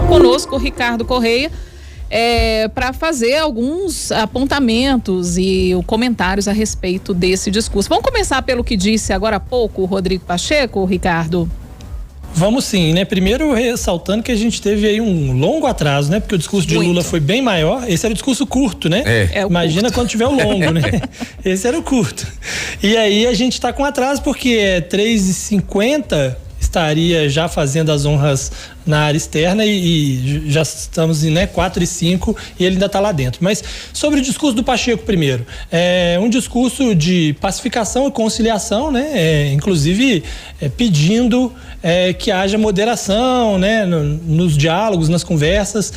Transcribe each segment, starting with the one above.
conosco o Ricardo Correia para fazer alguns apontamentos e comentários a respeito desse discurso. Vamos começar pelo que disse agora há pouco o Rodrigo Pacheco, Ricardo? Vamos sim, né? Primeiro ressaltando que a gente teve aí um longo atraso, né? Porque o discurso de Lula foi bem maior. Esse era o discurso curto, né? Imagina curto. Quando tiver o longo, né? Esse era o curto. E aí a gente tá com atraso porque 3h50 estaria já fazendo as honras na área externa e já estamos em 4h05 e ele ainda está lá dentro. Mas sobre o discurso do Pacheco primeiro, um discurso de pacificação e conciliação, né? Inclusive pedindo que haja moderação, né? Nos diálogos, nas conversas,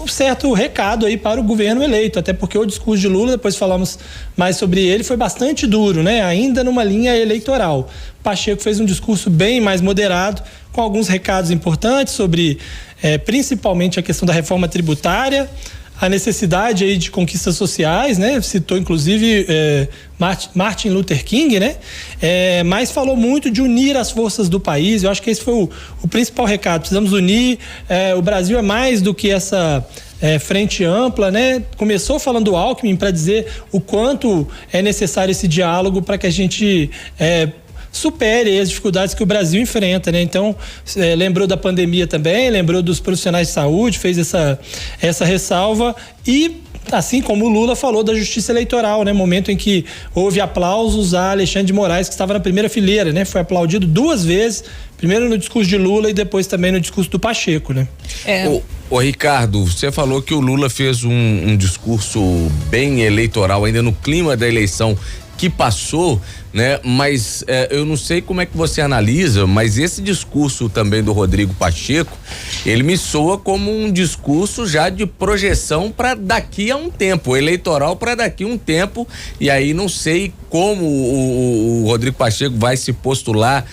um certo recado aí para o governo eleito, até porque o discurso de Lula, depois falamos mais sobre ele, foi bastante duro, né? Ainda numa linha eleitoral. Pacheco fez um discurso bem mais moderado, com alguns recados importantes sobre principalmente a questão da reforma tributária, a necessidade aí de conquistas sociais, né? Citou inclusive Martin Luther King, né? Mas falou muito de unir as forças do país. Eu acho que esse foi o principal recado. Precisamos unir, o Brasil é mais do que essa frente ampla, né? Começou falando do Alckmin para dizer o quanto é necessário esse diálogo para que a gente supere as dificuldades que o Brasil enfrenta, né? Então, lembrou da pandemia também, lembrou dos profissionais de saúde, fez essa ressalva e, assim como o Lula falou da justiça eleitoral, né? Momento em que houve aplausos a Alexandre de Moraes, que estava na primeira fileira, né? Foi aplaudido 2 vezes, primeiro no discurso de Lula e depois também no discurso do Pacheco, né? Ô Ricardo, você falou que o Lula fez um discurso bem eleitoral, ainda no clima da eleição que passou, né? Mas eu não sei como é que você analisa, mas esse discurso também do Rodrigo Pacheco, ele me soa como um discurso já de projeção para daqui a um tempo, eleitoral para daqui a um tempo, e aí não sei como o Rodrigo Pacheco vai se postular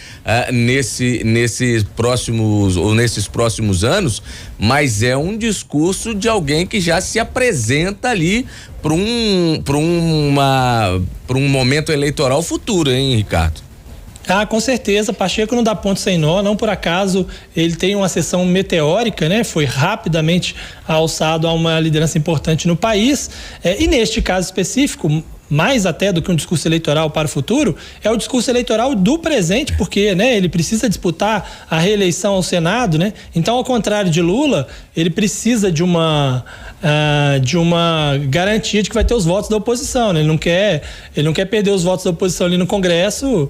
nesses próximos anos, mas é um discurso de alguém que já se apresenta ali para um momento eleitoral futuro, hein, Ricardo? Com certeza, Pacheco não dá ponto sem nó, não por acaso ele tem uma ascensão meteórica, né? Foi rapidamente alçado a uma liderança importante no país, e neste caso específico, mais até do que um discurso eleitoral para o futuro, é o discurso eleitoral do presente, porque, né, ele precisa disputar a reeleição ao Senado, né? Então, ao contrário de Lula, ele precisa de uma garantia de que vai ter os votos da oposição, né? Ele não quer perder os votos da oposição ali no Congresso,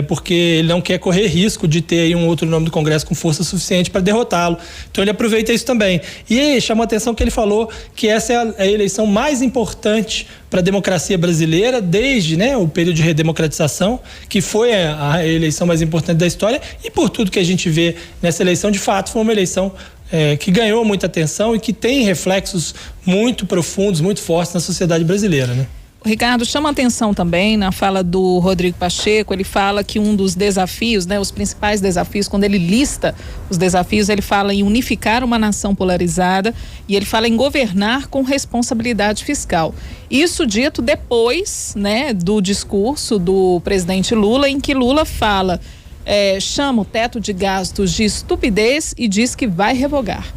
porque ele não quer correr risco de ter aí um outro nome do Congresso com força suficiente para derrotá-lo. Então ele aproveita isso também. E aí, chamou a atenção que ele falou que essa é a eleição mais importante para a democracia brasileira desde, né, o período de redemocratização, que foi a eleição mais importante da história, e por tudo que a gente vê nessa eleição, de fato, foi uma eleição que ganhou muita atenção e que tem reflexos muito profundos, muito fortes na sociedade brasileira, né? Ricardo, chama atenção também na fala do Rodrigo Pacheco. Ele fala que um dos desafios, né, os principais desafios, quando ele lista os desafios, ele fala em unificar uma nação polarizada e ele fala em governar com responsabilidade fiscal. Isso dito depois, né, do discurso do presidente Lula, em que Lula fala, chama o teto de gastos de estupidez e diz que vai revogar.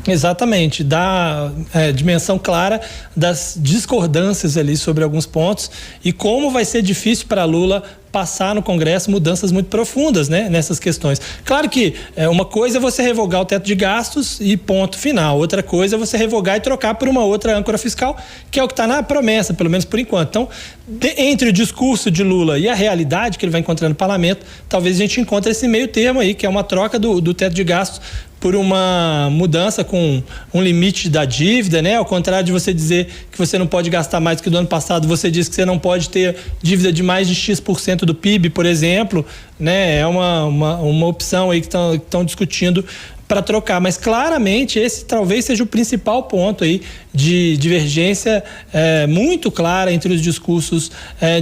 Exatamente, dá dimensão clara das discordâncias ali sobre alguns pontos e como vai ser difícil para Lula passar no Congresso mudanças muito profundas, né, nessas questões. Claro que uma coisa é você revogar o teto de gastos e ponto final, outra coisa é você revogar e trocar por uma outra âncora fiscal, que é o que está na promessa, pelo menos por enquanto. Então, entre o discurso de Lula e a realidade que ele vai encontrar no parlamento, talvez a gente encontre esse meio termo aí, que é uma troca do teto de gastos por uma mudança com um limite da dívida, né? Ao contrário de você dizer que você não pode gastar mais do que do ano passado, você diz que você não pode ter dívida de mais de X% do PIB, por exemplo, né? É uma opção aí que estão discutindo para trocar, mas claramente esse talvez seja o principal ponto aí de divergência muito clara entre os discursos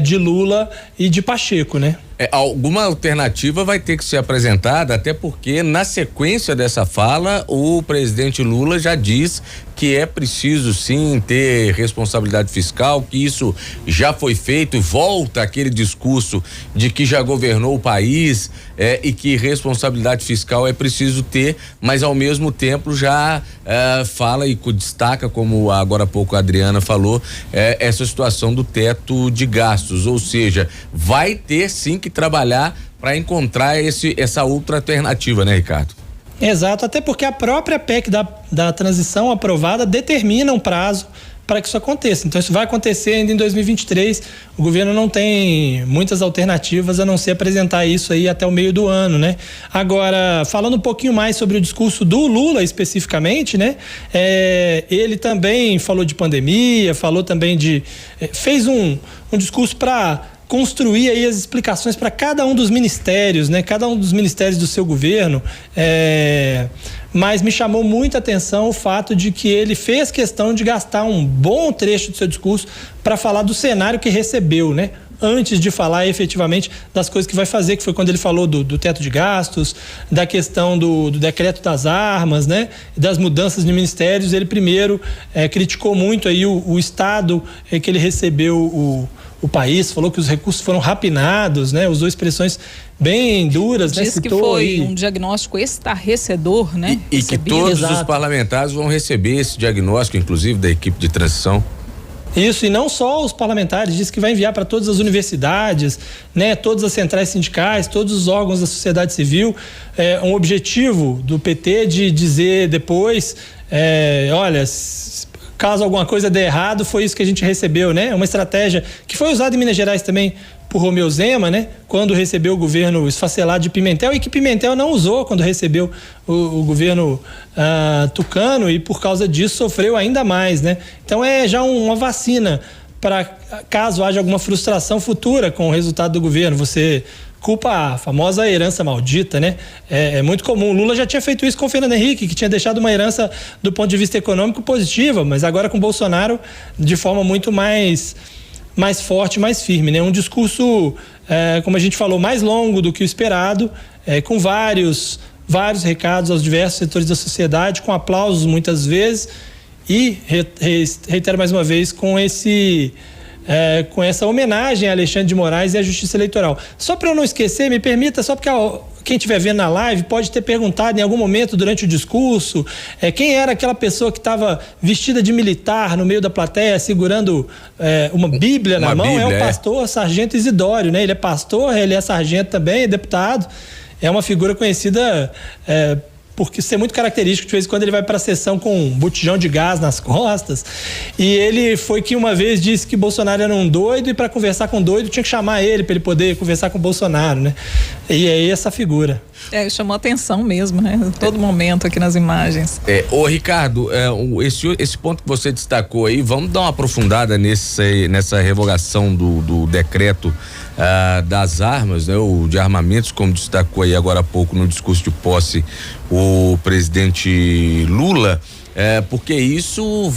de Lula e de Pacheco, né? Alguma alternativa vai ter que ser apresentada, até porque na sequência dessa fala o presidente Lula já diz que é preciso sim ter responsabilidade fiscal, que isso já foi feito, e volta aquele discurso de que já governou o país e que responsabilidade fiscal é preciso ter, mas ao mesmo tempo já fala e destaca, como agora há pouco a Adriana falou, essa situação do teto de gastos, ou seja, vai ter sim que trabalhar para encontrar essa outra alternativa, né, Ricardo? Exato, até porque a própria PEC da transição aprovada determina um prazo para que isso aconteça. Então isso vai acontecer ainda em 2023. O governo não tem muitas alternativas a não ser apresentar isso aí até o meio do ano, né? Agora, falando um pouquinho mais sobre o discurso do Lula especificamente, né? Ele também falou de pandemia, falou também fez um discurso para construir aí as explicações para cada um dos ministérios, né? Cada um dos ministérios do seu governo, mas me chamou muita atenção o fato de que ele fez questão de gastar um bom trecho do seu discurso para falar do cenário que recebeu, né? Antes de falar efetivamente das coisas que vai fazer, que foi quando ele falou do teto de gastos, da questão do decreto das armas, né? Das mudanças de ministérios. Ele primeiro criticou muito aí o estado que ele recebeu o país, falou que os recursos foram rapinados, né? Usou expressões bem duras, né? Diz que foi um diagnóstico estarrecedor, né? E que todos os parlamentares vão receber esse diagnóstico, inclusive da equipe de transição. Isso, e não só os parlamentares, diz que vai enviar para todas as universidades, né, todas as centrais sindicais, todos os órgãos da sociedade civil, um objetivo do PT de dizer depois, olha, caso alguma coisa dê errado, foi isso que a gente recebeu, né? Uma estratégia que foi usada em Minas Gerais também por Romeu Zema, né? Quando recebeu o governo esfacelado de Pimentel, e que Pimentel não usou quando recebeu o governo tucano, e por causa disso sofreu ainda mais, né? Então é já uma vacina para caso haja alguma frustração futura com o resultado do governo, você culpa a famosa herança maldita, né? É muito comum. Lula já tinha feito isso com o Fernando Henrique, que tinha deixado uma herança do ponto de vista econômico positiva, mas agora com Bolsonaro de forma muito mais forte, mais firme, né? Um discurso, como a gente falou, mais longo do que o esperado, com vários recados aos diversos setores da sociedade, com aplausos muitas vezes, e reitero mais uma vez com essa homenagem a Alexandre de Moraes e à Justiça Eleitoral. Só para eu não esquecer, me permita, só porque quem estiver vendo na live pode ter perguntado em algum momento durante o discurso quem era aquela pessoa que estava vestida de militar no meio da plateia, segurando uma Bíblia na mão. É o pastor Sargento Isidório, né? Ele é pastor, ele é sargento também, é deputado, é uma figura conhecida porque ser muito característico. De vez em quando ele vai para a sessão com um botijão de gás nas costas, e ele foi que uma vez disse que Bolsonaro era um doido, e para conversar com um doido tinha que chamar ele para ele poder conversar com o Bolsonaro, né? E é essa figura. Chamou atenção mesmo, né? Em todo momento aqui nas imagens. Ô Ricardo, esse ponto que você destacou aí, vamos dar uma aprofundada nessa revogação do decreto das armas, né? O de armamentos, como destacou aí agora há pouco no discurso de posse o presidente Lula, porque isso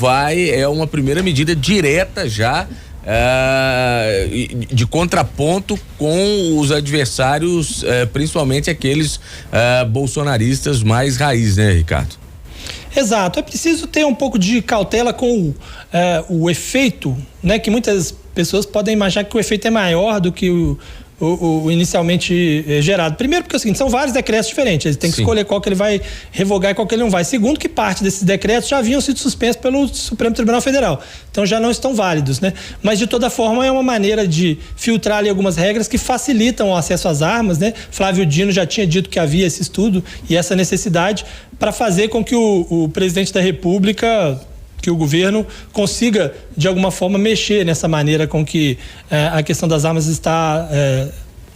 é uma primeira medida direta já de contraponto com os adversários, principalmente aqueles bolsonaristas mais raiz, né, Ricardo? Exato, é preciso ter um pouco de cautela com o efeito, né, que muitas pessoas podem imaginar que o efeito é maior do que o inicialmente gerado. Primeiro porque é o seguinte, são vários decretos diferentes, ele tem que escolher qual que ele vai revogar e qual que ele não vai. Segundo que parte desses decretos já haviam sido suspensos pelo Supremo Tribunal Federal, então já não estão válidos, né? Mas de toda forma é uma maneira de filtrar ali algumas regras que facilitam o acesso às armas, né? Flávio Dino já tinha dito que havia esse estudo e essa necessidade para fazer com que o presidente da República, que o governo consiga de alguma forma mexer nessa maneira com que a questão das armas está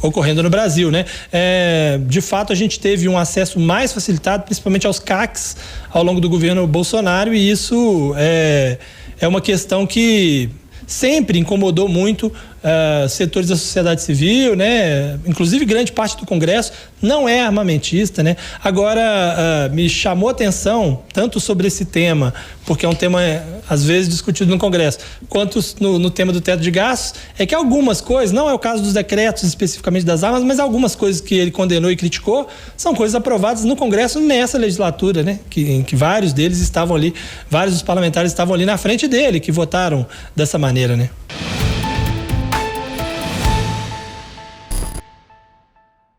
ocorrendo no Brasil, né? De fato, a gente teve um acesso mais facilitado, principalmente aos CACs, ao longo do governo Bolsonaro, e isso é uma questão que sempre incomodou muito setores da sociedade civil, né? Inclusive grande parte do Congresso não é armamentista, né? Agora, me chamou a atenção tanto sobre esse tema, porque é um tema às vezes discutido no Congresso, quanto no tema do teto de gastos, é que algumas coisas, não é o caso dos decretos especificamente das armas, mas algumas coisas que ele condenou e criticou são coisas aprovadas no Congresso nessa legislatura, né? Em que vários deles estavam ali, vários dos parlamentares estavam ali na frente dele, que votaram dessa maneira, né?